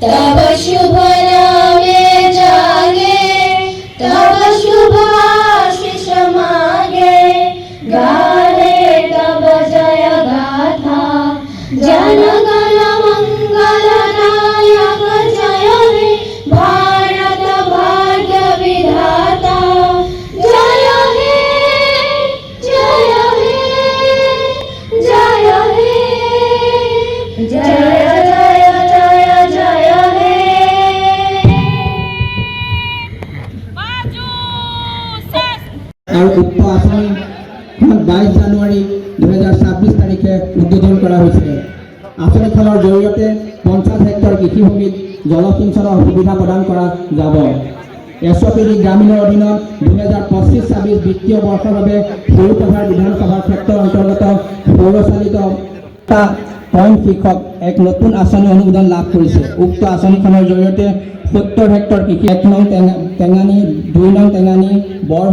तव शुभ नामे जागे, तव शुभ आशीष मागे, गाहे तव जय गाथा, जन गण मंगल नायक जय हे भारत भाग्य विधाता, जय हे जय हे जय हे जय और उक्त आँचनिखन 22 জানুৱাৰী 2026 তাৰিখে উদ্বোধন কৰা হৈছে। আঁচনিখনৰ জৰিয়তে 50 হেক্টৰ কৃষিভূমিত জলসিঞ্চনৰ সুবিধা প্ৰদান কৰা যাব। এছপিডি গ্ৰামীণৰ অধীনত 2025-26 বিত্তীয় বৰ্ষৰ বাবে সৰুপথাৰ বিধানসভাৰ ক্ষেত্ৰৰ অন্তৰ্গত সৌৰচালিত পইণ্ট শীৰ্ষক এক নতুন আঁচনি অনুমোদন লাভ কৰিছে। উক্ত আঁচনিখনৰ জৰিয়তে 70 হেক্টৰ কৃষি 1 নং টেঙানী 2 নং টেঙানী বৰ